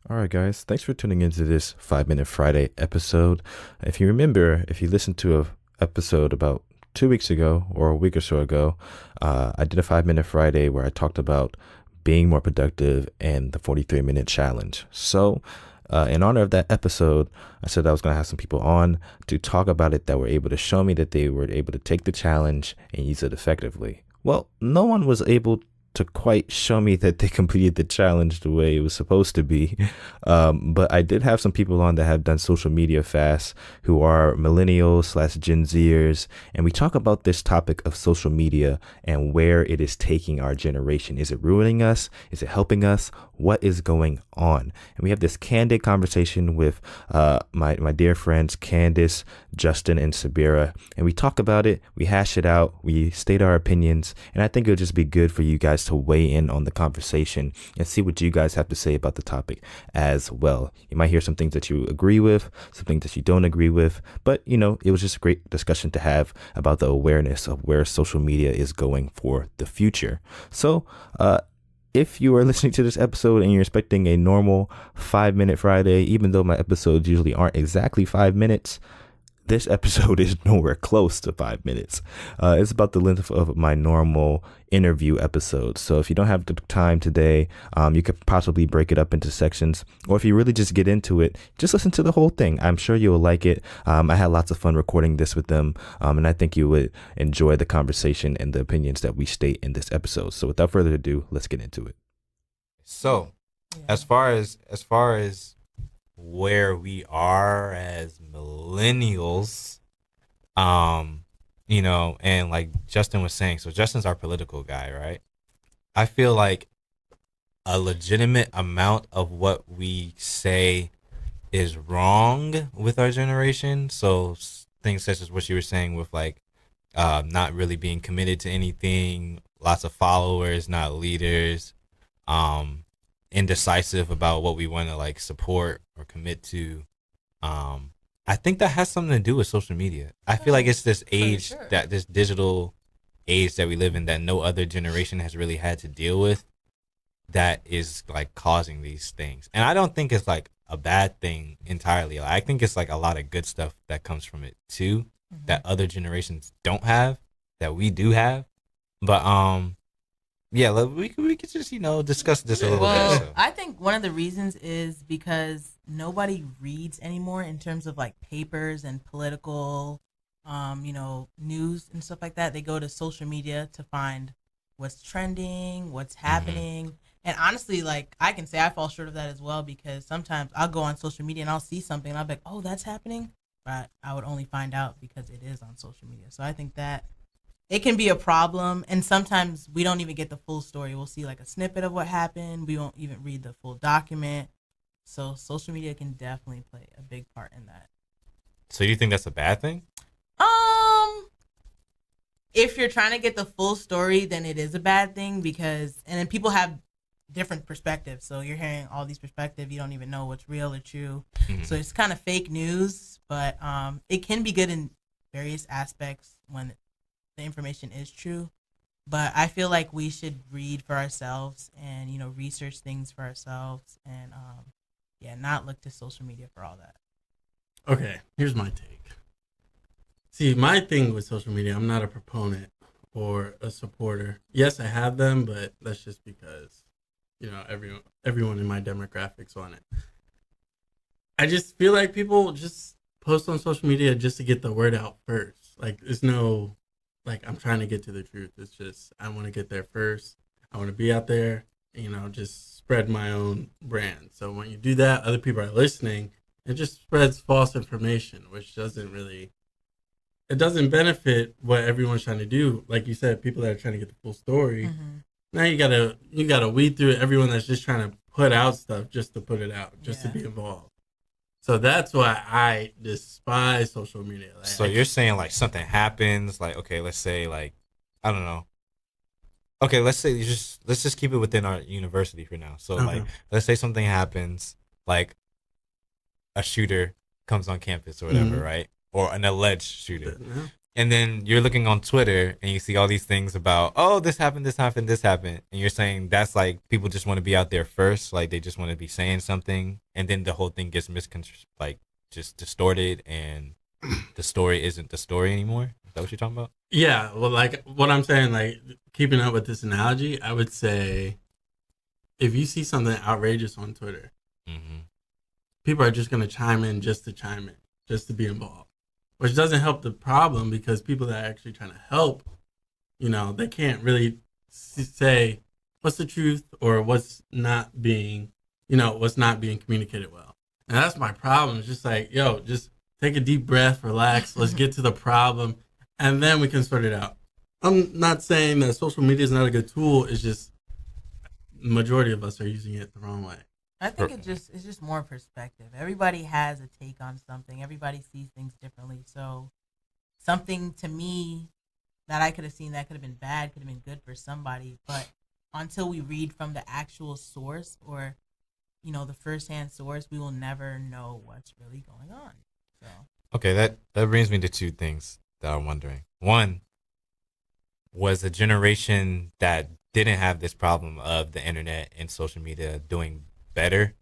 All right, guys. Thanks for tuning into this 5 Minute Friday episode. If you remember, if you listened to a episode about 2 weeks ago or a week or so ago, I did a 5 Minute Friday where I talked about being more productive and the 43-minute challenge. So, in honor of that episode, I said I was going to have some people on to talk about it that were able to show me that they were able to take the challenge and use it effectively. Well, no one was able to quite show me that they completed the challenge the way it was supposed to be. But I did have some people on that have done social media fasts who are millennials slash Gen Zers. And we talk about this topic of social media and where it is taking our generation. Is it ruining us? Is it helping us? What is going on? And we have this candid conversation with my dear friends, Candice, Justin, and Sabira. And we talk about it, we hash it out, we state our opinions. And I think it'll just be good for you guys to weigh in on the conversation and see what you guys have to say about the topic as well. You might hear some things that you agree with, some things that you don't agree with. But, it was just a great discussion to have about the awareness of where social media is going for the future. So, if you are listening to this episode and you're expecting a normal 5 Minute Friday, even though my episodes usually aren't exactly 5 minutes, this episode is nowhere close to 5 minutes. It's about the length of my normal interview episodes. So if you don't have the time today, you could possibly break it up into sections. Or if you really just get into it, just listen to the whole thing. I'm sure you'll like it. I had lots of fun recording this with them. And I think you would enjoy the conversation and the opinions that we state in this episode. So without further ado, let's get into it. So, as far as where we are as millennials, and like Justin was saying, so Justin's our political guy, right? I feel like a legitimate amount of what we say is wrong with our generation. So things such as what you were saying with like not really being committed to anything, lots of followers, not leaders, indecisive about what we want to like support or commit to. I think that has something to do with social media. I feel like it's this age sure. that this digital age that we live in that no other generation has really had to deal with that is like causing these things. And I don't think it's like a bad thing entirely. Like, I think it's like a lot of good stuff that comes from it too, that other generations don't have, that we do have. But yeah, we could just discuss this a little bit. Well, So. I think one of the reasons is because nobody reads anymore in terms of like papers and political, news and stuff like that. They go to social media to find what's trending, what's happening. And honestly, like I can say I fall short of that as well because sometimes I'll go on social media and I'll see something and I'll be like, oh, that's happening. But I would only find out because it is on social media. So I think that it can be a problem, and sometimes we don't even get the full story. We'll see like a snippet of what happened. We won't even read the full document. So social media can definitely play a big part in that. So you think that's a bad thing? If you're trying to get the full story, then it is a bad thing and then people have different perspectives. So you're hearing all these perspectives. You don't even know what's real or true. So it's kind of fake news, but it can be good in various aspects when the information is true. But I feel like we should read for ourselves and research things for ourselves and not look to social media for all that. Okay, here's my take. See, my thing with social media, I'm not a proponent or a supporter. Yes, I have them, but that's just because everyone in my demographics on it. I just feel like people just post on social media just to get the word out first. Like, there's no I'm trying to get to the truth. It's just, I want to get there first. I want to be out there, just spread my own brand. So when you do that, other people are listening. It just spreads false information, which it doesn't benefit what everyone's trying to do. Like you said, people that are trying to get the full story. Now you gotta weed through everyone that's just trying to put out stuff just to put it out, just to be involved. So that's why I despise social media. So you're saying like something happens, like, okay, let's say like, I don't know. Okay, let's just keep it within our university for now. So like, let's say something happens, like a shooter comes on campus or whatever, right? Or an alleged shooter. And then you're looking on Twitter and you see all these things about, oh, this happened, this happened, this happened. And you're saying that's like people just want to be out there first. Like they just want to be saying something. And then the whole thing gets like just distorted and the story isn't the story anymore. Is that what you're talking about? Yeah. Well, like what I'm saying, like keeping up with this analogy, I would say if you see something outrageous on Twitter, Mm-hmm. people are just going to chime in just to chime in, just to be involved, which doesn't help the problem because people that are actually trying to help, you know, they can't really say what's the truth or what's not being, you know, what's not being communicated well. And that's my problem. It's just like, yo, just take a deep breath, relax, let's get to the problem, and then we can sort it out. I'm not saying that social media is not a good tool. It's just the majority of us are using it the wrong way. I think it's just more perspective. Everybody has a take on something. Everybody sees things differently. So something to me that I could have seen that could have been bad, could have been good for somebody. But until we read from the actual source or, you know, the firsthand source, we will never know what's really going on. So Okay, that brings me to two things that I'm wondering. One, was a generation that didn't have this problem of the internet and social media doing better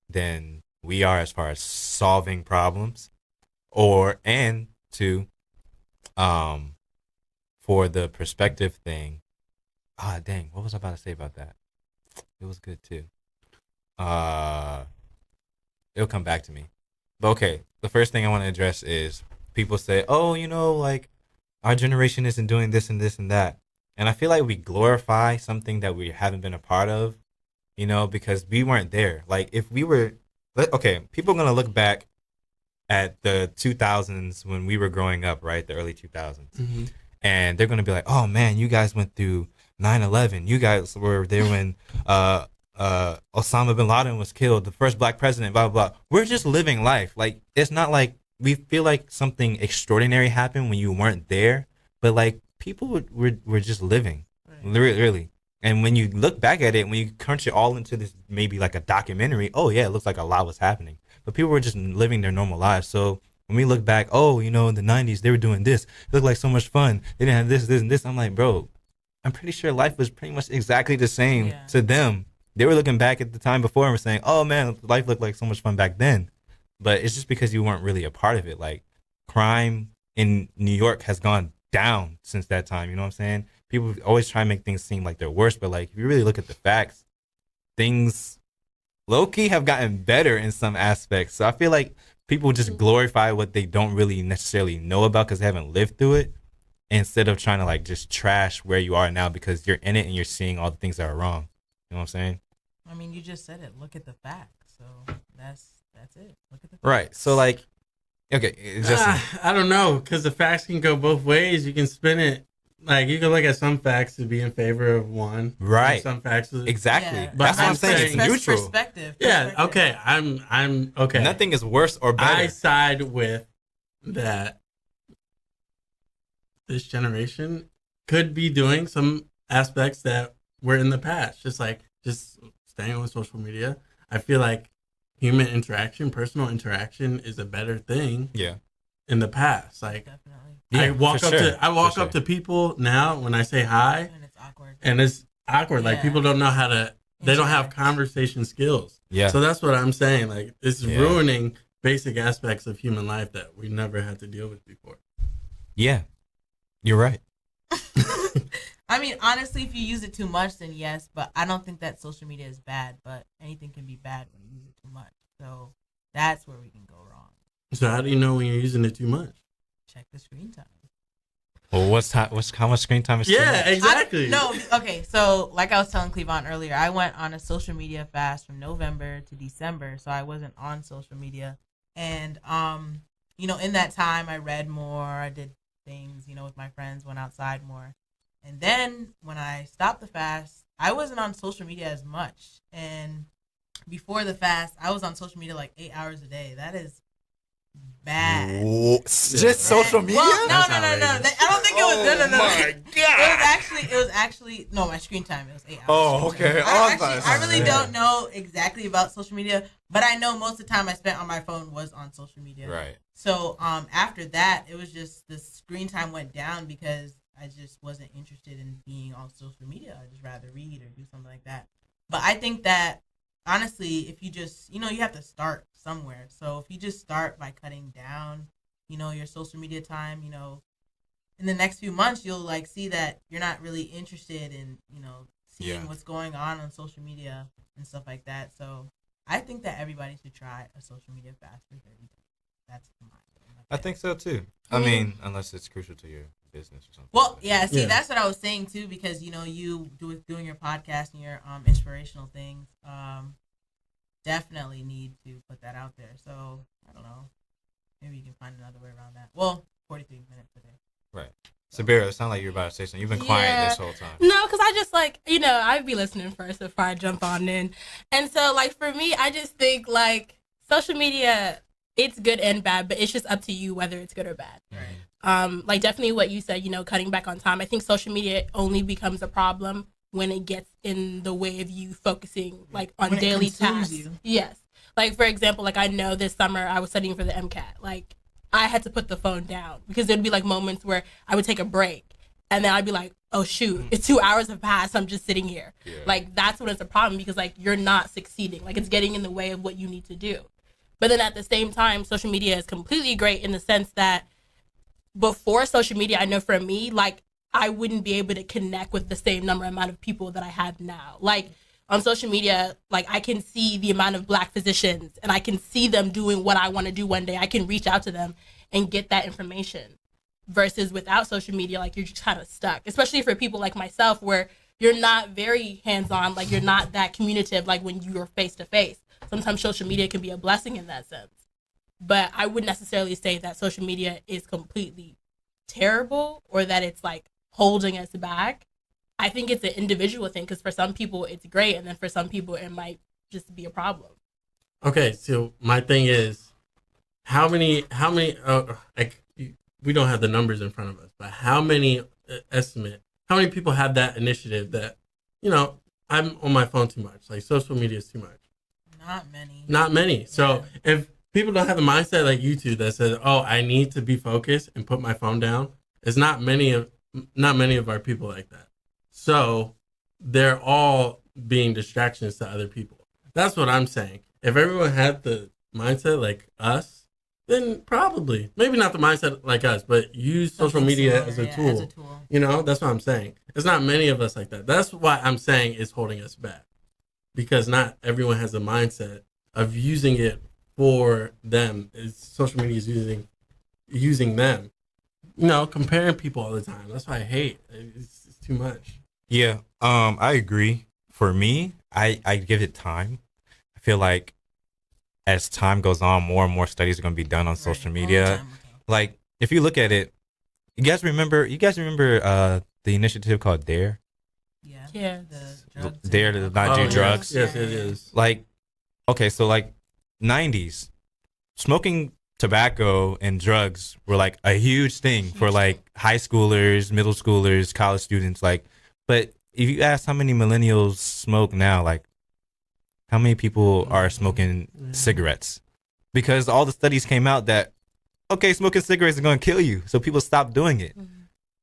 than we are as far as solving problems, and two, for the perspective thing. Ah, dang, what was I about to say about that? It was good too. It'll come back to me. But okay, the first thing I want to address is people say, oh, you know, like our generation isn't doing this and this and that. And I feel like we glorify something that we haven't been a part of, you know, because we weren't there. Like if we were, okay, people are going to look back at the 2000s when we were growing up, right? The early 2000s. Mm-hmm. And they're going to be like, oh man, you guys went through 9/11. You guys were there when Osama bin Laden was killed, the first black president, blah, blah, blah. We're just living life. Like, it's not like we feel like something extraordinary happened when you weren't there, but like people were just living, really. And when you look back at it, when you crunch it all into this, maybe like a documentary, oh yeah, it looks like a lot was happening, but people were just living their normal lives. So when we look back, oh, you know, in the 90s, they were doing this. It looked like so much fun. They didn't have this, and this. I'm like, bro, I'm pretty sure life was pretty much exactly the same to them. They were looking back at the time before and were saying, oh man, life looked like so much fun back then. But it's just because you weren't really a part of it. Like crime in New York has gone down since that time. You know what I'm saying? People always try and make things seem like they're worse. But like, if you really look at the facts, things low-key have gotten better in some aspects. So I feel like people just glorify what they don't really necessarily know about because they haven't lived through it, instead of trying to like just trash where you are now because you're in it and you're seeing all the things that are wrong. You know what I'm saying? I mean, you just said it. Look at the facts. So that's it. Look at the facts. Right. So like, okay, it's just I don't know, because the facts can go both ways. You can spin it. Like, you can look at some facts to be in favor of one. Right. Some facts. Exactly. Yeah. But That's what I'm saying. It's neutral. Perspective. Yeah, okay. I'm okay. Nothing is worse or better. I side with that this generation could be doing some aspects that were in the past. Just staying on social media. I feel like human interaction, personal interaction is a better thing Yeah. in the past. Like, Definitely. I walk For up to people now when I say hi, And it's awkward. and it's awkward. Like, Yeah. people don't know how to. They don't have Interact. conversation skills. Yeah. So that's what I'm saying. Like, it's Yeah. ruining basic aspects of human life that we never had to deal with before. Yeah. You're right. I mean, honestly, if you use it too much, then yes. But I don't think that social media is bad. But anything can be bad when you use it too much. So that's where we can go wrong. So how do you know when you're using it too much? Check the screen time. Well, how much screen time is too much? Exactly. No, okay. So, like I was telling Clevon earlier, I went on a social media fast from November to December, so I wasn't on social media. And you know, in that time, I read more, I did things, you know, with my friends, went outside more. And then when I stopped the fast, I wasn't on social media as much. And before the fast, I was on social media like 8 hours a day. That is bad. Just social media? Well, no. outrageous. I don't think it was. No. my It was actually no. My screen time. It was 8 hours. Oh, okay. I really don't know exactly about social media, but I know most of the time I spent on my phone was on social media. Right. So after that, it was just the screen time went down because I just wasn't interested in being on social media. I'd just rather read or do something like that. But I think that honestly, if you just, you have to start somewhere. So if you just start by cutting down, your social media time, in the next few months, you'll like see that you're not really interested in, seeing what's going on social media and stuff like that. So I think that everybody should try a social media fast for 30 days. That's my I think so too. I mean, unless it's crucial to your business or something. Well, yeah. See, that's what I was saying too, because you doing your podcast and your inspirational things. Definitely need to put that out there. So I don't know. Maybe you can find another way around that. Well, 43 minutes a day. Right. Sabira, it sounds like you're about to say something. You've been quiet this whole time. No, because I just I'd be listening first before I jump on in. And so for me, I just think social media, it's good and bad, but it's just up to you whether it's good or bad. Right. Definitely what you said, cutting back on time. I think social media only becomes a problem when it gets in the way of you focusing on when daily it consumes tasks. you. Yes. For example, I know this summer I was studying for the MCAT. I had to put the phone down because there'd be moments where I would take a break and then I'd be like, oh shoot, it's 2 hours have passed. I'm just sitting here. Yeah. That's when it's a problem because you're not succeeding. It's getting in the way of what you need to do. But then at the same time, social media is completely great in the sense that before social media, I know for me, I wouldn't be able to connect with the same amount of people that I have now. On social media, I can see the amount of Black physicians and I can see them doing what I want to do one day. I can reach out to them and get that information versus without social media, you're just kind of stuck, especially for people like myself where you're not very hands-on, you're not that communicative, when you're face-to-face. Sometimes social media can be a blessing in that sense. But I wouldn't necessarily say that social media is completely terrible or that it's holding us back. I think it's an individual thing because for some people it's great and then for some people it might just be a problem. Okay, so my thing is, how many? We don't have the numbers in front of us, but how many how many people have that initiative that, I'm on my phone too much, social media is too much? Not many. So if people don't have the mindset like you two that says, oh, I need to be focused and put my phone down, it's not many of our people like that. So they're all being distractions to other people. That's what I'm saying. If everyone had the mindset like us, then probably, maybe not the mindset like us, but use social media as a tool. That's what I'm saying. There's not many of us like that. That's why I'm saying it's holding us back. Because not everyone has a mindset of using it for them. Social media is using them. Comparing people all the time. That's why I hate. It's too much. Yeah, I agree. For me, I give it time. I feel like as time goes on, more and more studies are going to be done on social media. If you look at it, you guys remember the initiative called DARE? Yeah. DARE to not do drugs. Yes, it is. Okay, so 90s, smoking tobacco and drugs were a huge thing for high schoolers, middle schoolers, college students. But if you ask how many millennials smoke now, how many people are smoking cigarettes? Because all the studies came out that, okay, smoking cigarettes is going to kill you. So people stopped doing it.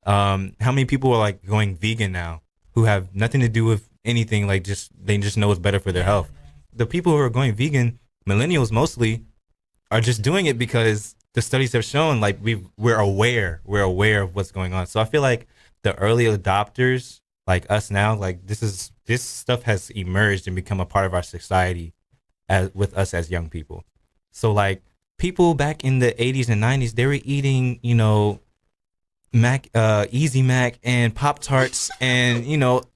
How many people are going vegan now who have nothing to do with anything? They just know it's better for their health. The people who are going vegan, millennials mostly, are just doing it because the studies have shown we're aware of what's going on. So I feel like the early adopters like us now, this stuff has emerged and become a part of our society with us as young people. So people back in the 80s and 90s, they were eating, Easy Mac and Pop Tarts and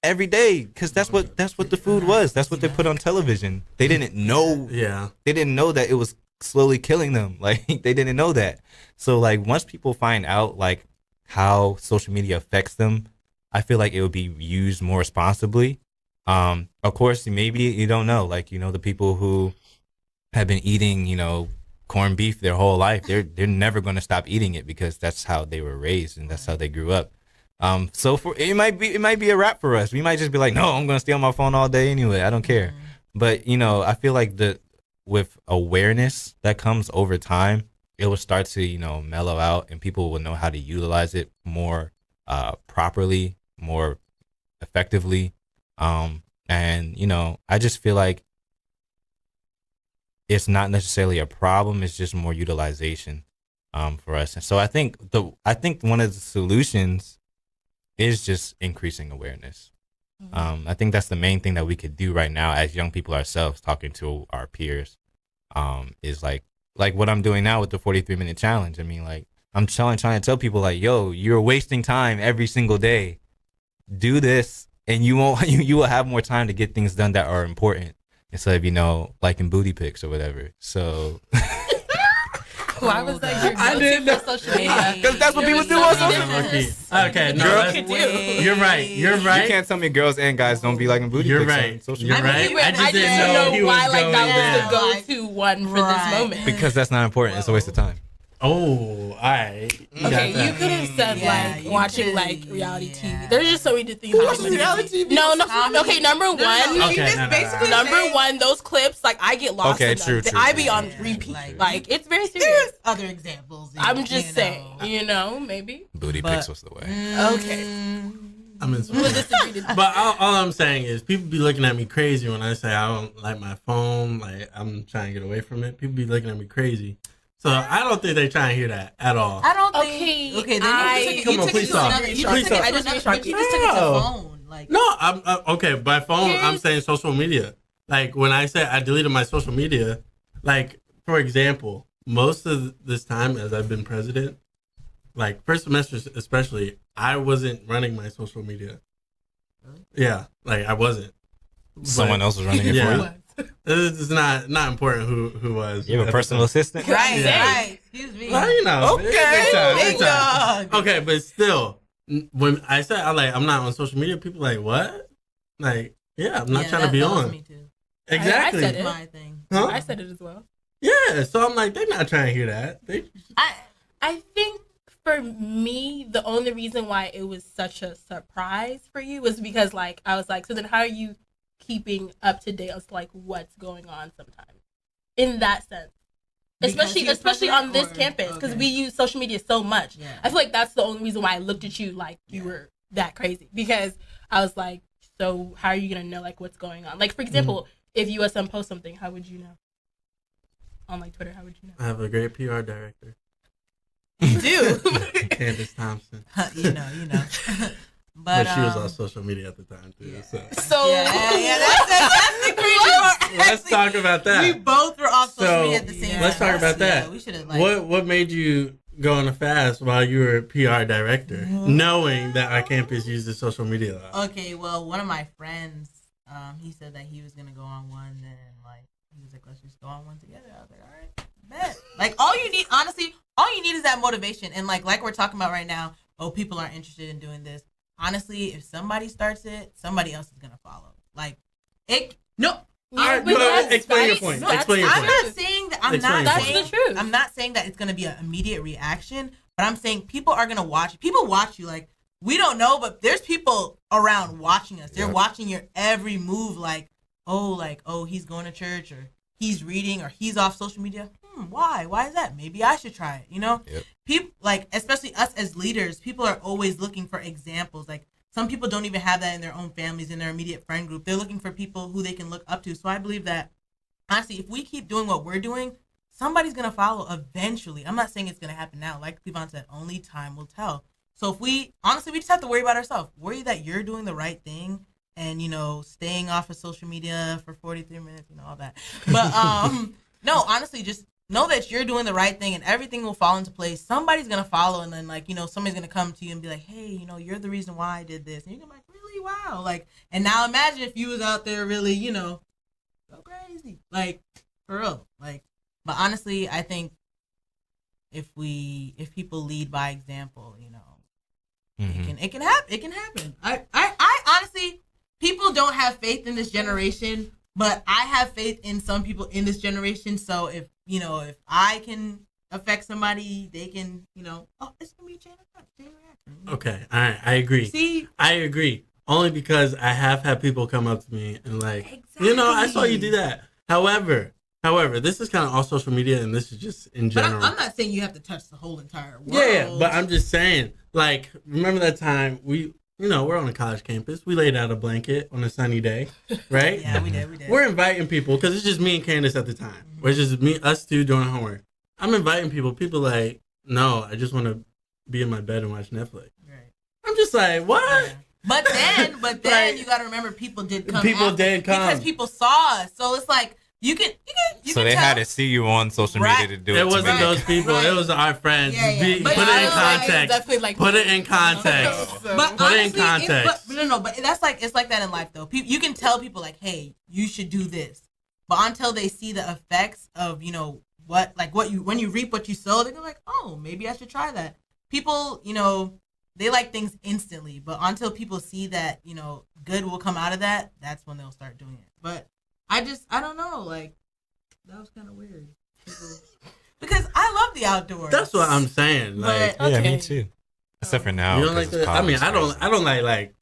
every day because that's what the food was. That's what they put on television. They didn't know. Yeah. They didn't know that it was slowly killing them. They didn't know that. So once people find out how social media affects them, I feel like it would be used more responsibly. Of course, maybe you don't know. The people who have been eating, corned beef their whole life. They're never going to stop eating it because that's how they were raised and that's how they grew up. So for it might be a wrap for us. We might just be like, no, I'm going to stay on my phone all day anyway. I don't care. But I feel like with awareness that comes over time, it will start to mellow out, and people will know how to utilize it more properly, more effectively. And I just feel like it's not necessarily a problem. It's just more utilization for us. And so I think one of the solutions is just increasing awareness. I think that's the main thing that we could do right now as young people ourselves, talking to our peers, is like what I'm doing now with the 43-minute challenge. I mean, like, I'm trying to tell people, like, yo, you're wasting time every single day. Do this, and you will have more time to get things done that are important instead of liking booty pics or whatever. So Why was that your I didn't know. go-to for social media? because that's what people do on social media. Okay, no, Girl, you're right. You're right. You can't tell me girls and guys don't be liking booty You're pics right. on social You're media. right. I just didn't know he was why going that there. was the go-to one for this moment. Because that's not important. It's a waste of time. Oh, all right. Okay, you could have said Yeah, you watching could- like reality yeah. TV. There's just so many things. Who that watches happen. reality TV? No. Comedy. Okay, number one. Okay, no. Number one, those clips, like, I get lost Okay, in them. true, I be true. on Yeah, repeat. like- It's very serious. There's other examples. I'm just saying, maybe. Booty But- pics was the way. Okay. I'm in We'll disagree to But all I'm saying is people be looking at me crazy when I say I don't like my phone. Like, I'm trying to get away from it. People be looking at me crazy. So I don't think they trying to hear that at all. I don't Okay, think. Okay, then I- you Come took on, it please to talk. another. You Please took it talk. to I just another. need But you just took it to No. phone. Like No, I'm okay. By phone, I'm saying social media. Like, when I say I deleted my social media, like, for example, most of this time as I've been president, like first semester especially, I wasn't running my social media. Yeah, like I wasn't. Someone else was running it Yeah. for you. It's not important who was. You have a at the personal time. assistant? right, Yeah. right. Excuse me. Well, Okay. big time, big Big time. dog. Okay, but still, when I said I'm not on social media, people like, what? Like, yeah, I'm not Yeah, trying to be that was on. Me too. Exactly. I said That's it. my thing. Huh? I said it as well. Yeah, so I'm like, they're not trying to hear that. I think for me, the only reason why it was such a surprise for you was because, like, I was like, so then how are you keeping up to date as to, like, what's going on sometimes? In that sense. Because he was Especially on this president, or- campus, because okay. we use social media so much. Yeah. I feel like that's the only reason why I looked at you like you were that crazy. Because I was like, so how are you going to know, like, what's going on? Like, for example, if USM posts something, how would you know? On, like, Twitter, how would you know? I have a great PR director, You do. Candace Thompson. you know. But she was on social media at the time, too. yeah. So So, Yeah, that's the crazy part. let's talk about that. We both were off social So, media at the same time. let's talk about that. Yeah, we should have like. What made you go on a fast while you were PR director, knowing that our campus uses social media a lot? Okay, well, one of my friends, he said that he was gonna go on one, and like he was like, let's just go on one together. I was like, all right, bet. Like all you need, honestly, all you need is that motivation, and like we're talking about right now. Oh, people aren't interested in doing this. Honestly, if somebody starts it, somebody else is gonna follow. Like it. No, All right, but but that's explain your right. point. No, Explain your I'm point. not saying that. I'm Explain not your That's saying the truth. I'm not saying that it's gonna be an immediate reaction, but I'm saying people are gonna watch. People watch you. Like we don't know, but there's people around watching us. They're Yep. watching your every move. Like oh, he's going to church, or he's reading, or he's off social media. Why? Why is that? Maybe I should try it. You know, Yep. people like, especially us as leaders, people are always looking for examples. Like some people don't even have that in their own families, in their immediate friend group. They're looking for people who they can look up to. So I believe that honestly, if we keep doing what we're doing, somebody's gonna follow eventually. I'm not saying it's gonna happen now. Like Cleavon said, only time will tell. So if we just have to worry about ourselves. Worry that you're doing the right thing, and staying off of social media for 43 minutes, all that. But no, honestly, just know that you're doing the right thing, and everything will fall into place. Somebody's gonna follow, and then somebody's gonna come to you and be like, hey, you're the reason why I did this, and you're gonna be like, really? Wow. Like, and now imagine if you was out there really, go crazy, like for real, like. But honestly, I think if people lead by example, it can happen. It can happen. I honestly, people don't have faith in this generation, but I have faith in some people in this generation. So if you know, if I can affect somebody, they can, you know, oh, it's gonna be a chain reaction. Okay, all right, I agree. See, I agree. Only because I have had people come up to me and like, you know, I saw you do that. However, this is kind of all social media, and this is just in but general. I'm not saying you have to touch the whole entire world. Yeah, but I'm just saying, like, remember that time we're on a college campus. We laid out a blanket on a sunny day, right? Yeah, we did. We're inviting people because it's just me and Candace at the time. Mm-hmm. It's just us two doing homework. I'm inviting people. People like, no, I just want to be in my bed and watch Netflix. Right. I'm just like, what? Yeah. But then Like, you got to remember people did come. People after, did come because people saw us. So it's like you can. So they had to see you on social media to do it. It wasn't to those people. Right. It was our friends. Yeah. But Put it in I was like, context. definitely like Put it in context. But Put it in honestly, context. but that's like it's like that in life though. You can tell people like, hey, you should do this, but until they see the effects of when you reap what you sow, they're like, oh, maybe I should try that. People, they like things instantly, but until people see that, good will come out of that, that's when they'll start doing it. But I don't know, like, that was kind of weird. Because I love the outdoors. That's what I'm saying. Like, But- Yeah, Okay. me too. Except for now. you don't like 'cause it's the, I mean, college, I don't like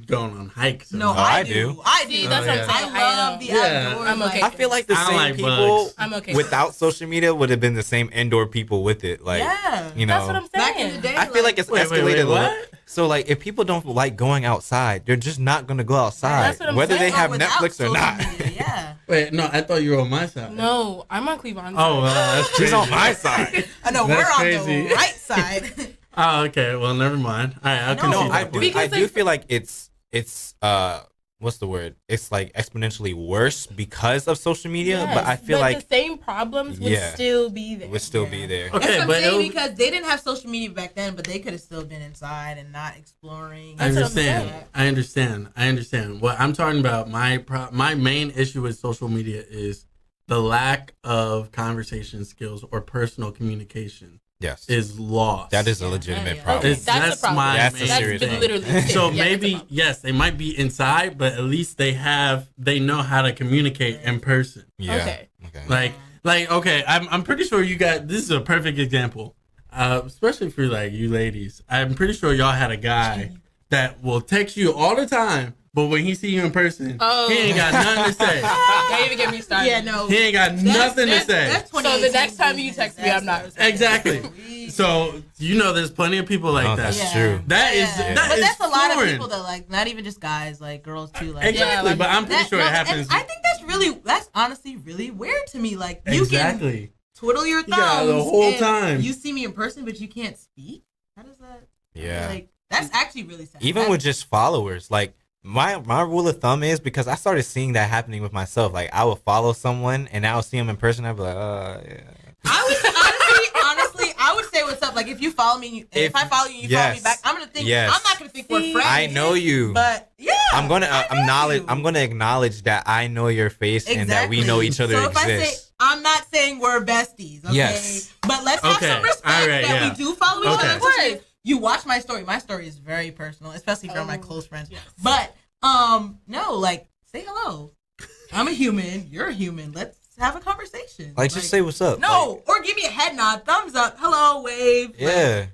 going on hikes. No, Oh, I I do. do. I do. See, that's what I'm saying. I love the Yeah. outdoors. I'm okay. I feel like the I don't same like people bugs. I'm okay. without social media would have been the same indoor people with it. Like, yeah. you know, That's what I'm saying. Back in the day, I feel like it's Wait, escalated. what? So like, if people don't like going outside, they're just not gonna go outside, That's what I'm whether saying. they have Without Netflix or social not. media, yeah. Wait, no, I thought you were on my side. No, I'm on Cleavon. Oh, well, that's crazy. She's on my side. I know That's we're on crazy. the right side. Oh, okay. Well, never mind. All right, I'll No, concede No, that I point. do. Because, I do like- feel like it's what's the word? It's like exponentially worse because of social media. Yes, but I feel like the same problems would Yeah. still be there. it would still be there. Okay, That's what but I'm saying it- because they didn't have social media back then, but they could have still been inside and not exploring. I That's what I'm understand. saying. I understand. What I'm talking about, my main issue with social media is the lack of conversation skills or personal communication Yes, is lost. that is a Yeah. legitimate Okay, problem. Okay, that's the problem. my That's a main serious thing. literally it. So Yeah, that's a maybe problem. yes, they might be inside, but at least they know how to communicate in person. Yeah. Okay. Like okay, I'm pretty sure you got this is a perfect example, especially for like you ladies. I'm pretty sure y'all had a guy that will text you all the time, but when he see you in person, Oh. he ain't got nothing to say. Don't even get me started. Yeah, no. He ain't got nothing to say. That's So the next time you text me, I'm not- Exactly. So there's plenty of people like Oh, that. that's true. That is Yeah. that But is that's a lot of foreign. people that like, not even just guys, like girls too. Like Exactly, Yeah, but I'm pretty sure it and happens. I think that's honestly really weird to me. Like you can Exactly. twiddle your thumbs got the whole and time. You see me in person, but you can't speak. How does that? Yeah. Like that's actually really sad. Even with just followers, like my rule of thumb is because I started seeing that happening with myself. Like I would follow someone and I would see them in person. I'd be like, yeah. I would honestly, I would say what's up. Like if you follow me, if I follow you, you follow me yes. back. I'm gonna think. Yes. I'm not gonna think we're See, friends. I know you. But yeah, I'm gonna I know acknowledge. you. I'm gonna acknowledge that I know your face and that we know each other So if I say, exists. I'm not saying we're besties, okay? Yes. But let's have Okay, some respect all right, that yeah. we do follow each Okay. other. Especially- You watch my story. My story is very personal, especially for my close friends. yes. But no, like say hello. I'm a human. You're a human. Let's have a conversation. Like, just say what's up. no, or give me a head nod, thumbs up, hello, wave. Like, yeah.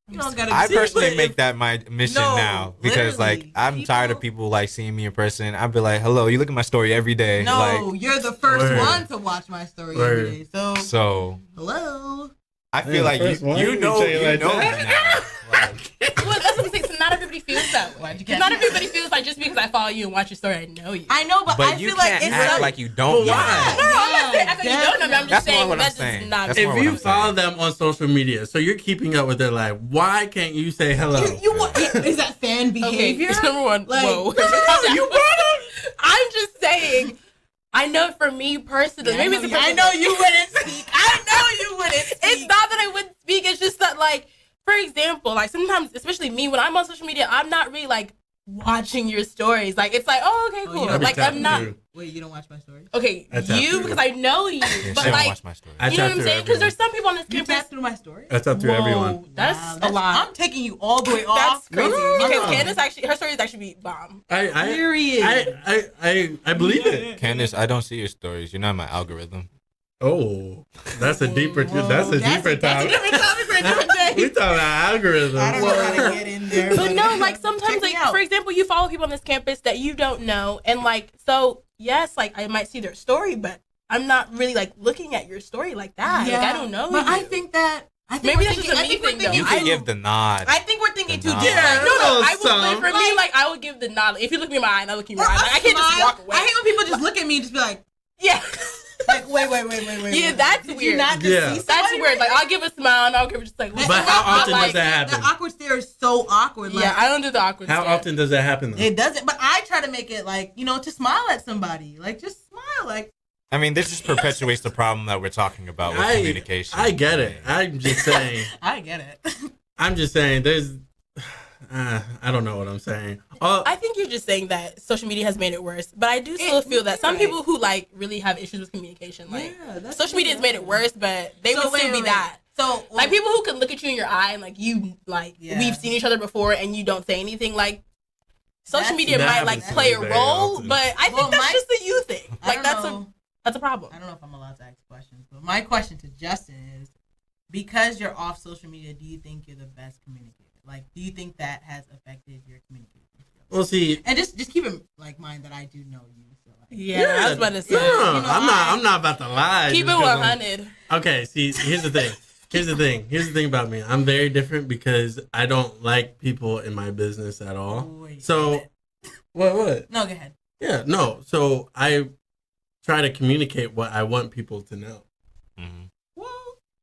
You don't gotta. I see, personally but make if- that my mission No, now because like literally, I'm tired of people like seeing me in person. I'd be like, "Hello, you look at my story every day." No, Like, you're the first Word. one to watch my story Word. every day. So, so hello. I Yeah, feel like first one, you you know say it like me that. now. Like, Well, that's what I'm saying. So not everybody feels that way. Why'd you Because catch not me? everybody feels like just because I follow you and watch your story, I know you. I know, but I but you feel like can't it's act some- like you don't know. why? No, I'm not saying I think you don't know. I'm That's just more saying what I'm that does saying. not. That's If more what you I'm follow saying. them on social media, so you're keeping up with their life, why can't you say hello? You want, is that fan Okay, behavior? number one. Like- Whoa. No, you I'm just saying. I know for me personally, maybe it's a I know you wouldn't speak. I know you wouldn't speak. It's not that I wouldn't speak. It's just that, like, for example, like sometimes, especially me, when I'm on social media, I'm not really like watching your stories. Like, it's like, oh, okay, Oh, cool. you don't Like, tap I'm not. through. Wait, you don't watch my story? Okay, I tap you through. because I know you, Yeah, but she don't like, watch my story. I you know tap what I'm through saying? Because everyone. there's some people on this You campus. tap through my story? That's up to everyone. Whoa, that's Wow, a lot. I'm taking you all the way off. That's crazy No. because Candace actually, her stories actually be bomb. Period. I believe it. Candace, I don't see your stories. You're not my algorithm. Oh, that's a deeper. That's a deeper That's a topic. different topic for a different day. We talking about algorithms. I don't know how to get in there. But no, like sometimes, check me like out. for example, you follow people on this campus that you don't know, and like so, yes, like I might see their story, but I'm not really like looking at your story like that. Like I don't know. But you. I think Maybe we're that's just a I me think we're thing, though. thinking You can too- give the nod. I think we're thinking The too nod. deep. Yeah. No, Oh, I would. some. For me, like I would give the nod. If you look me in my eye and I look in your Or eye, a like I can't just smile. walk away. I hate when people just look at me and just be like, Yeah, like wait. Yeah, that's Did weird. you not just Yeah. see that's somebody weird. right Like I'll give a smile and I'll give just like. But But how often like, does that The happen? awkward stare is so awkward. Like, Yeah, I don't do the awkward. How stare. often does that happen? Though? it doesn't. But I try to make it like, to smile at somebody. Like, just smile. Like, I mean, this just perpetuates the problem that we're talking about with communication. I get it. I'm just saying. I get it. I'm just saying. There's. I don't know what I'm saying. I think you're just saying that social media has made it worse, but I do still feel that some right. people who like really have issues with communication, like that's social media has made it worse, but they would still be that. So Like people who can look at you in your eye and like you like Yeah. we've seen each other before and you don't say anything, like social That's- media That might like happens to play me a very role, often. but I Well, think that's my- just a you thing. I Like don't that's know. a problem. I don't know if I'm allowed to ask questions, but my question to Justin is, because you're off social media, do you think you're the best communicator? Like, do you think that has affected your communication skills? We'll see. And just keep in like mind that I do know you. So like, Yeah, I was about to say. No, You know, I'm not about to lie. Keep it just 'cause 100. Okay, see, here's the thing. Here's the thing about me. I'm very different because I don't like people in my business at all. Wait, So, what? no, go ahead. Yeah, no. So I try to communicate what I want people to know. Mhm. Well,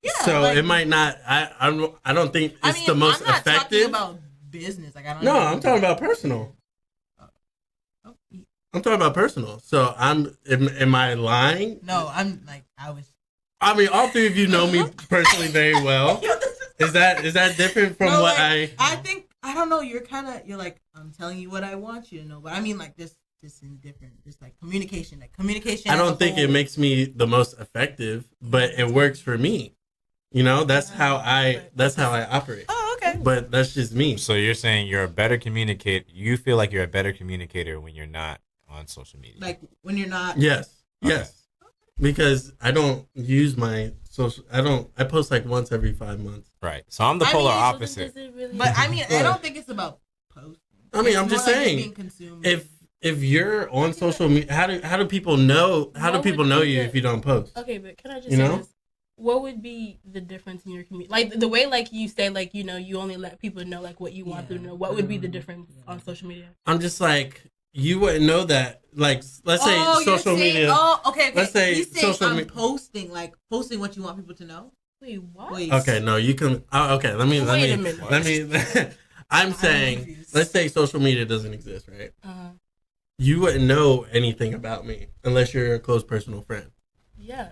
yeah. So like, it might not. I don't think it's the most I'm not talking effective. about business. Like I don't. No, know. I'm talking about personal. Oh, I'm talking about personal. So am I lying? no, I'm like I was. I mean, all three of you know me personally very well. Is that different from No, what like, I think I don't know. You're like I'm telling you what I want you to know, but I mean like this in different, just like communication. Like communication. I as a don't think it whole. makes me the most effective, but it works for me. You know, that's how I operate. Oh, okay. But that's just me. So you're saying you're a better communicator. You feel like you're a better communicator when you're not on social media. Like when you're not. Yes. Okay. Yes. Because I don't use my social. I post like once every 5 months. Right. So I'm the I polar mean, opposite. But I mean, I don't think it's about posting. I mean, It's I'm more just like saying, being consumed. if you're on social media, how do people know? How do What people would know be you the- if you don't post? Okay, but can I just You say know? this? What would be the difference in your community? Like the way, like you say, like you only let people know like what you want them to know. What would be the difference on social media? I'm just like, you wouldn't know that. Like, let's say you're social saying- media. Oh, okay. Let's say He's saying social I'm me- posting what you want people to know. Wait, what? Wait. Okay, no, you can. Okay, let me. Wait a minute. Let me. I'm saying, confused. let's say social media doesn't exist, right? Uh-huh. You wouldn't know anything about me unless you're a close personal friend. Yeah.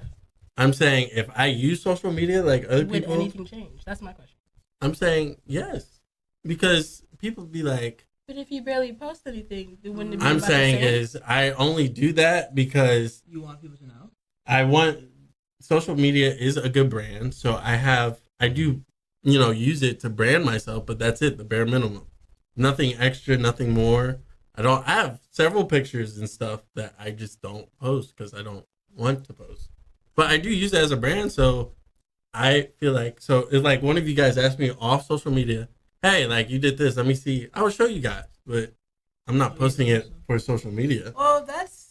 I'm saying if I use social media like other Would people, anything change? That's my question. I'm saying yes, because people be like, But if you barely post anything, then wouldn't it be I'm about the saying same? is I only do that because You want people to know. I want social media is a good brand, so I do use it to brand myself, but that's it, the bare minimum. Nothing extra, nothing more. I have several pictures and stuff that I just don't post because I don't want to post. But I do use it as a brand, so I feel like it's like one of you guys asked me off social media, hey, like you did this, let me see. I will show you guys, but I'm not posting it for social media. Well, that's.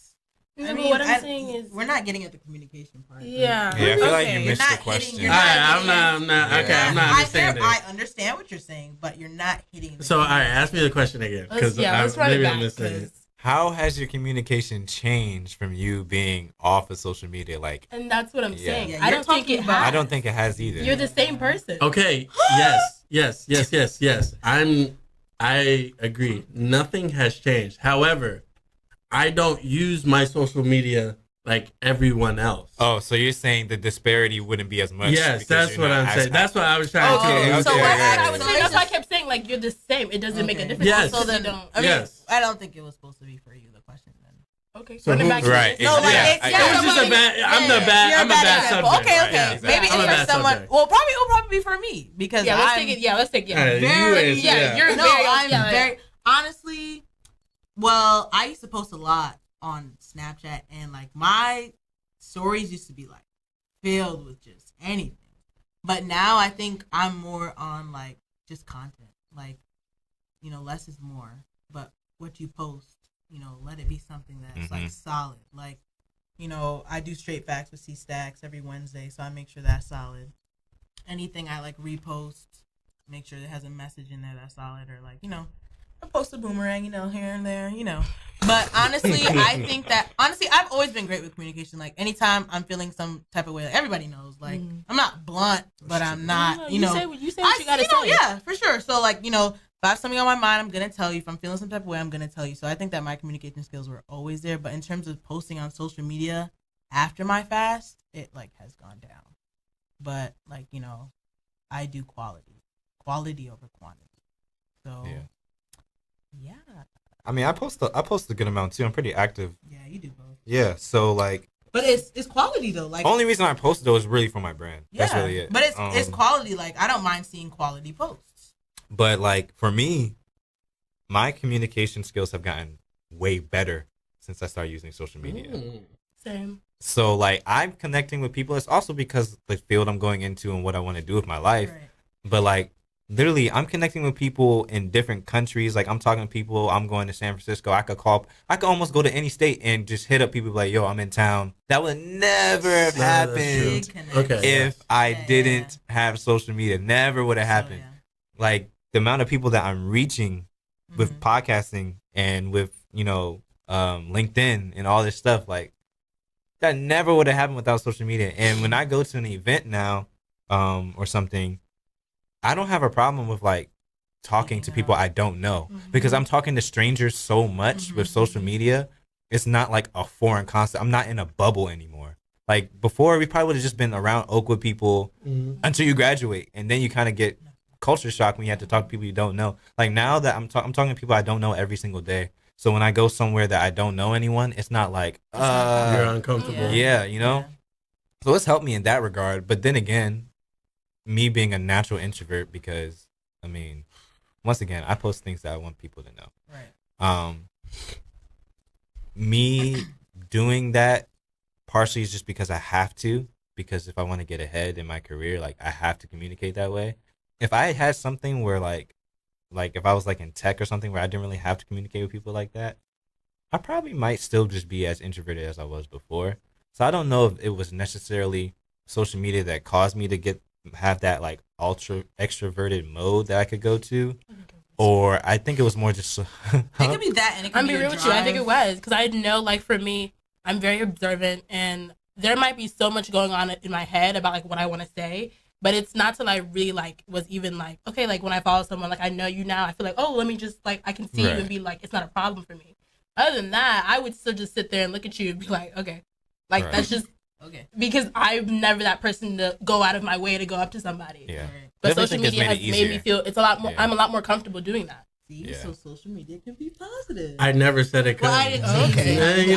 No, but what I'm saying is, we're not getting at the communication part. yeah. Yeah, I feel like Okay. you missed You're the not question. hitting- you're All not right, hitting- I'm not. Okay, Yeah. I'm not understanding. I understand what you're saying, but you're not hitting. So, all right, ask me the question again, because let's run it maybe back. I'm missing it. 'Cause- How has your communication changed from you being off of social media? Like, And that's what I'm Yeah. saying. Yeah, I you're don't think talking it about- has. I don't think it has either. You're the same person. Okay. Yes. I agree. Nothing has changed. However, I don't use my social media like everyone else. Oh, so you're saying the disparity wouldn't be as much? Yes, because that's you're what not I'm as saying. That's what I was trying Okay, to. okay, So okay, that's okay, what I was okay. saying. That's why I kept saying like you're the same. It doesn't make a Okay. difference. Yes. So then, I mean, Yes. I don't think it was supposed to be for you. The question then. Okay. So Run it who- back to Right, this. No, like Yeah, it's I- yeah. It was just a bad. I'm the bad. You're I'm a bad example. subject. Okay, Right, okay. exactly. Maybe I'm a it's bad for someone. subject. Well, it'll probably be for me because Yeah, let's I'm take it. Yeah, let's take it. Hey, you very. is- yeah, you're No, very. I'm yeah, very honestly. Well, I used to post a lot on Snapchat, and like my stories used to be like filled with just anything. But now I think I'm more on like just content. Like, less is more. But what you post, let it be something that's like solid. Like, I do straight facts with C Stacks every Wednesday, so I make sure that's solid. Anything I like repost, make sure it has a message in there that's solid, or like, I post a boomerang, here and there, But honestly, I think that I've always been great with communication. Like anytime I'm feeling some type of way, like everybody knows, like I'm not blunt, but I'm not, You say what you gotta say. Yeah, for sure. So like, if I have something on my mind, I'm gonna tell you. If I'm feeling some type of way, I'm gonna tell you. So I think that my communication skills were always there. But in terms of posting on social media after my fast, it like has gone down. But like, I do quality over quantity. So yeah. I mean, I post a good amount too. I'm pretty active. Yeah, you do both. Yeah, so like. But it's quality though. Like only reason I post though is really for my brand. Yeah, that's really it. But it's quality. Like I don't mind seeing quality posts. But like for me, my communication skills have gotten way better since I started using social media. Same. So like I'm connecting with people. It's also because the field I'm going into and what I want to do with my life. Right. But like literally, I'm connecting with people in different countries. Like I'm talking to people. I'm going to San Francisco. I could almost go to any state and just hit up people like, yo, I'm in town. That would never have happened if I didn't have social media. Never would have happened. Like the amount of people that I'm reaching with podcasting and with, LinkedIn and all this stuff, like that never would have happened without social media. And when I go to an event now, or something, I don't have a problem with like talking to people I don't know because I'm talking to strangers so much with social media. It's not like a foreign concept. I'm not in a bubble anymore. Like before, we probably would have just been around Oakwood people until you graduate, and then you kind of get culture shock when you have to talk to people you don't know. Like now that I'm talking to people I don't know every single day. So when I go somewhere that I don't know anyone, it's not like you're uncomfortable. Yeah. So it's helped me in that regard. But then again, me being a natural introvert, because I mean, once again, I post things that I want people to know. Right. Me doing that partially is just because I have to, because if I want to get ahead in my career, like I have to communicate that way. If I had something where like if I was like in tech or something where I didn't really have to communicate with people like that, I probably might still just be as introverted as I was before. So I don't know if it was necessarily social media that caused me to have that like ultra extroverted mode that I could go to, or I think it was more just It could be that, and it could I'm be being real with you. I think it was because I know, like for me, I'm very observant, and there might be so much going on in my head about like what I want to say, but it's not till I really like was even like, okay, like when I follow someone, like I know you now, I feel like, oh, let me just like I can see you and be like, it's not a problem for me. Other than that, I would still just sit there and look at you and be like, okay, like that's just. Okay. Because I'm never that person to go out of my way to go up to somebody. Yeah. But social media has made me feel it's a lot more. I'm a lot more comfortable doing that. See, so social media can be positive. I never said it could. Well, okay.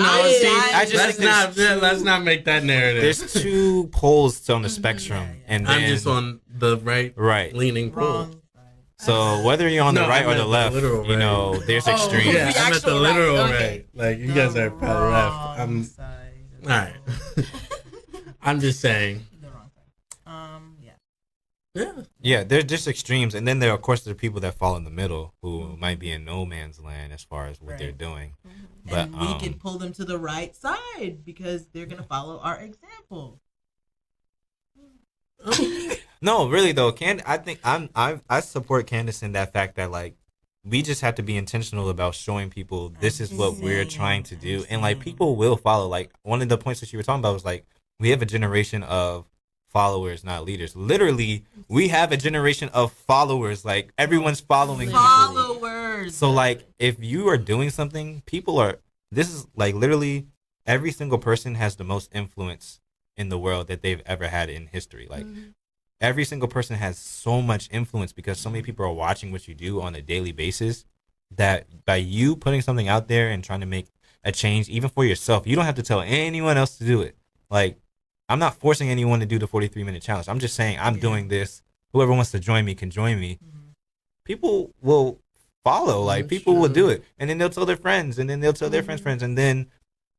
Let's not make that narrative. There's two poles on the spectrum, and then, I'm just on the right leaning pole. So whether you're on the right or the left, there's extremes. Yeah, I'm at the literal right. Like you guys are probably left. I'm all right. I'm just saying. Yeah, there's just extremes, and then there are people that fall in the middle who might be in no man's land as far as what they're doing. But and we can pull them to the right side because they're gonna follow our example. No, really though, I think I support Candace in that fact that like we just have to be intentional about showing people this is what we're trying to do, and like people will follow. Like one of the points that you were talking about was like we have a generation of followers, not leaders. Literally, we have a generation of followers. Like everyone's following followers. So like if you are doing something, this is like literally every single person has the most influence in the world that they've ever had in history. Like every single person has so much influence because so many people are watching what you do on a daily basis that by you putting something out there and trying to make a change, even for yourself, you don't have to tell anyone else to do it. Like, I'm not forcing anyone to do the 43-minute challenge. I'm just saying I'm doing this. Whoever wants to join me can join me. People will follow. Like, people will do it. And then they'll tell their friends. And then they'll tell their friends. And then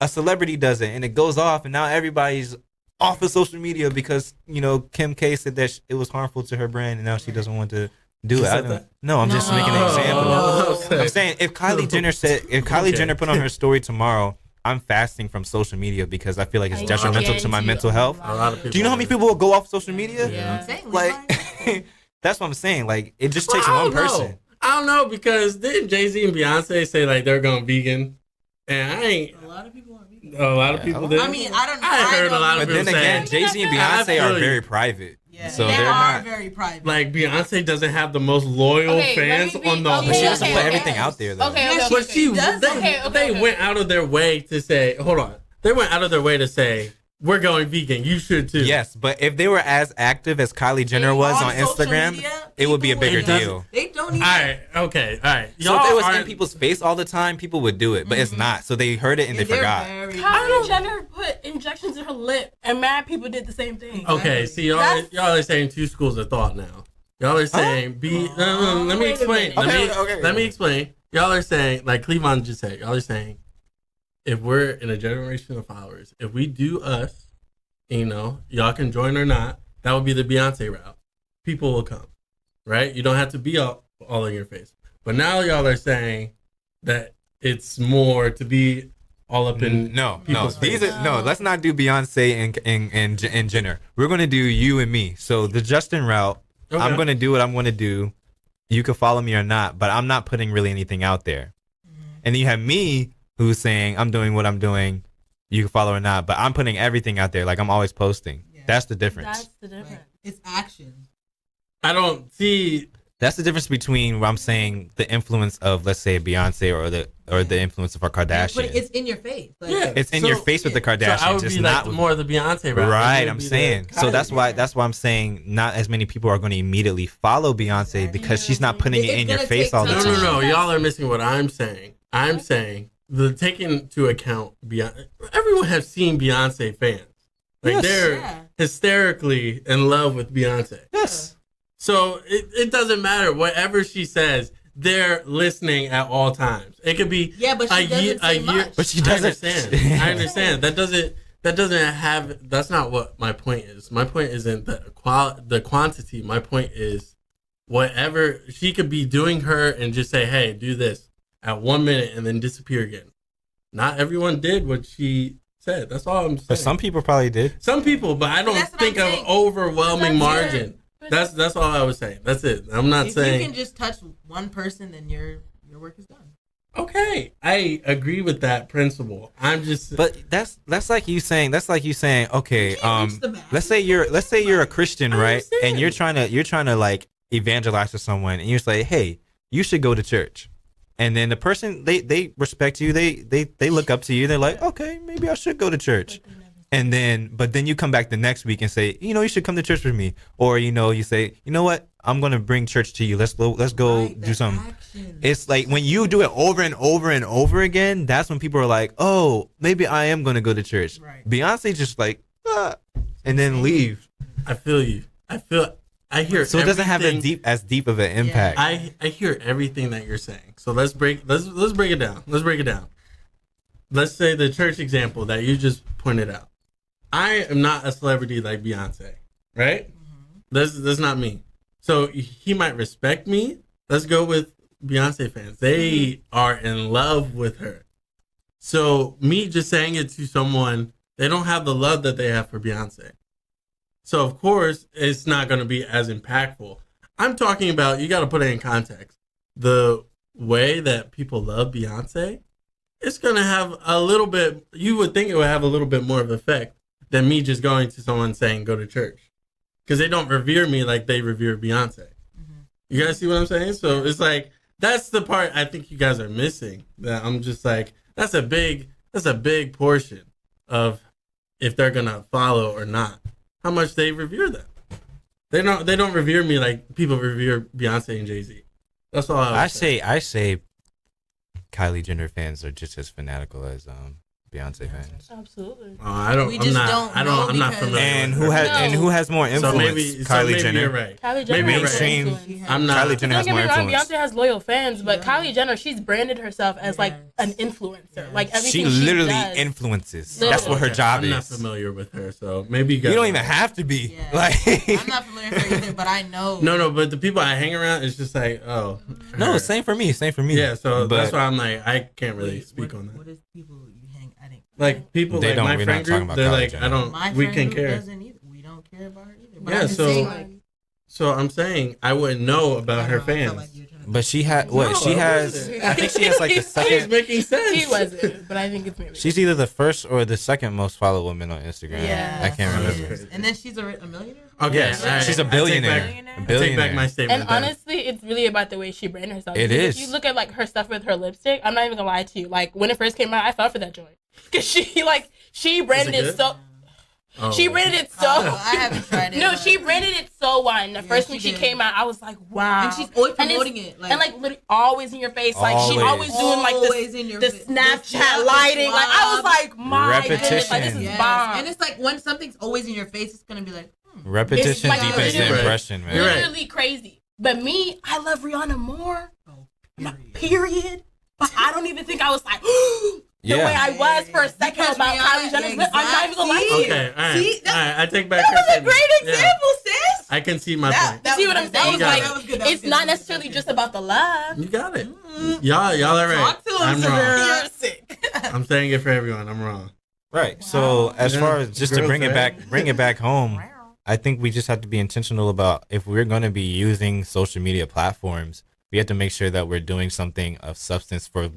a celebrity does it. And it goes off. And now everybody's off of social media because Kim K said that it was harmful to her brand, and now she doesn't want to do She it. said that? No, I'm just making an example. Oh, I'm saying if Kylie Jenner put on her story tomorrow, I'm fasting from social media because I feel like it's detrimental to my mental health. A lot of people. Do you know how many people will go off social media? Yeah. Like, that's what I'm saying. Like, it just takes Well, one person. I don't know because didn't Jay-Z and Beyonce say like they're going vegan? And I ain't. A lot of people are vegan. A lot of people did. I mean, I don't know. I heard a lot But of then people again, saying. Jay-Z and I Beyonce feel are you. very private. Yeah, So they they're are not. very private. Like Beyonce doesn't have the most loyal Okay, fans let me be- on the okay, But she whole. doesn't okay, put okay. everything out there, though. Okay, Yeah, okay, But she, does. they, Okay, they okay. went out of their way to say, hold on. They went out of their way to say, we're going vegan. You should too. Yes, but if they were as active as Kylie Jenner was on social Instagram, media, it would be a people bigger It doesn't- deal. They don't even. All right. Okay. All right. So if it was in aren't- people's face all the time, people would do it, but it's not. So they heard it and they they're forgot. very Kylie Jenner put injections in her lip, and mad people did the same thing. Okay. See, y'all are saying two schools of thought now. Y'all are saying let me Wait a explain. minute. Okay. Let me explain. Y'all are saying like Cleveland just said. Y'all are saying if we're in a generation of followers, if we do us, y'all can join or not. That would be the Beyonce route. People will come, right? You don't have to be all in your face. But now y'all are saying that it's more to be all up in No. people's These face. are no. Let's not do Beyonce and Jenner. We're gonna do you and me. So the Justin route. Okay. I'm gonna do what I'm gonna do. You can follow me or not, but I'm not putting really anything out there. And then you have me who's saying I'm doing what I'm doing. You can follow or not, but I'm putting everything out there. Like I'm always posting. Yeah. That's the difference. That's the difference. Right. It's action. I don't see. That's the difference between what I'm saying the influence of, let's say, Beyonce or the influence of a Kardashian. But it's in your face. Like, Yeah. It's in So- your face with the So Kardashians. I would it's be not like more of the Beyonce route. right. You would I'm be the saying. So Kylie. that's why I'm saying not as many people are going to immediately follow Beyonce because she's not putting it It's in your gonna face take all the No, time. no, no. Y'all are missing what I'm saying. I'm saying the taking into account Beyonce. Everyone has seen Beyonce fans. Like Yes. they're Yeah. hysterically in love with Beyonce. Yes. So it doesn't matter. Whatever she says, they're listening at all times. It could be Yeah, but she doesn't say much. But she I doesn't. understand. I understand. That doesn't have. That's not what my point is. My point isn't the quantity. My point is whatever she could be doing her and just say, "Hey, do this" at 1 minute and then disappear again. Not everyone did what she said. That's all I'm saying. But some people probably did. Some people, but I don't That's what think I'm of saying. overwhelming That's margin. it. That's all I was saying. That's it. I'm not if saying you can just touch one person, then your work is done. okay. I agree with that principle. I'm just But that's like you saying okay, can't reach the masses. let's say you're a Christian, I right? And understand. you're trying to like evangelize to someone and you say, "Hey, you should go to church." And then the person they respect you, they look up to you. They're like, "Okay, maybe I should go to church." And then but then you come back the next week and say, "You should come to church with me." Or you say, "You know what? I'm going to bring church to you. Let's go Right, do the something." action. It's like when you do it over and over and over again, that's when people are like, "Oh, maybe I am going to go to church." Right. Beyonce just like, and then leave. I feel you. I hear So it doesn't have everything- as deep of an impact. I hear everything that you're saying. So let's break it down. Let's break it down. Let's say the church example that you just pointed out. I am not a celebrity like Beyonce, right? That's not me. So he might respect me. Let's go with Beyonce fans. They are in love with her. So me just saying it to someone, they don't have the love that they have for Beyonce. So of course it's not going to be as impactful. I'm talking about, you got to put it in context. The way that people love Beyonce, it's going to have a little bit, you would think it would have a little bit more of effect than me just going to someone saying go to church. Because they don't revere me like they revere Beyonce. You guys see what I'm saying? So it's like, that's the part I think you guys are missing. That I'm just like, that's a big portion of if they're going to follow or not. How much they revere them. They don't revere me like people revere Beyonce and Jay-Z. That's all I say. I say Kylie Jenner fans are just as fanatical as Beyonce fans. Absolutely. I don't. We I'm just not. don't I don't. know I'm not because- familiar. And with who her. has No. and who has more influence? So maybe Kylie Jenner. you're right. Kylie Jenner Maybe has you're right. influence. I'm not. Kylie Jenner Don't has get more me wrong, influence. Beyonce has loyal fans, but Yeah. Kylie Jenner, she's branded herself as like an influencer. Yes. Like She everything literally does. influences. Literally. That's what her Okay, job I'm not is. familiar with her, so maybe you guys. You don't even have to be. Yeah. Like I'm not familiar with her either, but I know. No, but the people I hang around, it's just like, oh. No, her. same for me. Same for me. Yeah, so But that's why I'm like, I can't really Wait, speak what, on that. What is people you hang? I didn't. Like people, They like don't- my we're friend not talking group, about they're Kylie like, Jenner. I don't. My We friend can group care. doesn't either. We don't care about her either. But Yeah, I'm just so- saying, like, So I'm saying I wouldn't know about I her don't know, I felt fans. like you were trying to- But she had what? No, She I has. wasn't. I think she has like the He's second. making sense. He wasn't, but I think it's maybe. She's either the first or the second most followed woman on Instagram. Yeah, I can't she remember. is. And then she's a millionaire. Okay, Yes, all right. she's a I take billionaire. back- A I take billionaire. back my statement. And then. honestly, it's really about the way she branded herself. It Because is. If you look at like her stuff with her lipstick, I'm not even gonna lie to you. Like when it first came out, I fell for that joint because she branded it good? so. Oh. She branded it so. I haven't tried it. No, but- she branded it so wide. The Yeah, first she when she did. came out, I was like, wow. And she's always And it's- promoting it. and like literally always in your face. Like she Always. always doing like Always the, in your the face. Snapchat The lighting. Like I was swab. like, my goodness, like this Repetition. is Yes. bomb. And it's like when something's always in your face, it's gonna be like, Repetition It's like deepens the literally- impression, man. You're right. literally crazy. But me, I love Rihanna more. oh, No, period. period. But I don't even think I was like the Yeah. way I was for a second Because about Rihanna- Kylie Jenner's lip. I'm not even gonna lie to you. Okay, all right. See, all right, I take back That her was a statement. great Yeah. example, sis. I can see my That- point. that See was what I'm good. That saying? was Like, good. That was good. That was It's good. not That was necessarily good. just about the love. You got it. Y'all are right. Talk to him, I'm wrong. Savannah. You're sick. I'm saying it for everyone. I'm wrong. Right. So as Yeah. far as just to Girls, bring it right? back home, I think we just have to be intentional about if we're going to be using social media platforms, we have to make sure that we're doing something of substance for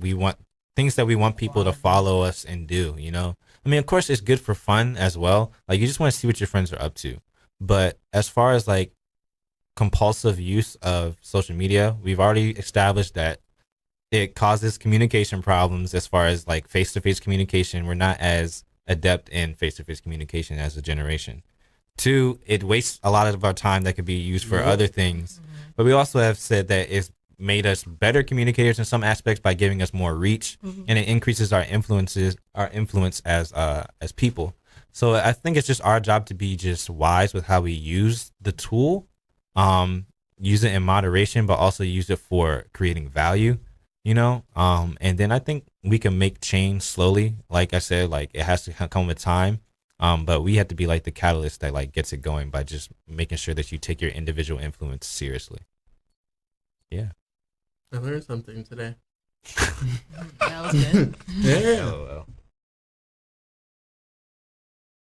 things that we want people to follow us and do, you know? I mean, of course it's good for fun as well. Like you just want to see what your friends are up to. But as far as like compulsive use of social media, we've already established that it causes communication problems as far as like face-to-face communication. We're not as adept in face-to-face communication as a generation. 2, it wastes a lot of our time that could be used for Yep. other things. But we also have said that it's made us better communicators in some aspects by giving us more reach, and it increases our influence as people. So I think it's just our job to be just wise with how we use the tool, use it in moderation, but also use it for creating value, you know? And then I think we can make change slowly. Like I said, like it has to come with time. But we have to be like the catalyst that like gets it going by just making sure that you take your individual influence seriously. Yeah. I learned something today. That was good. Yeah. Oh,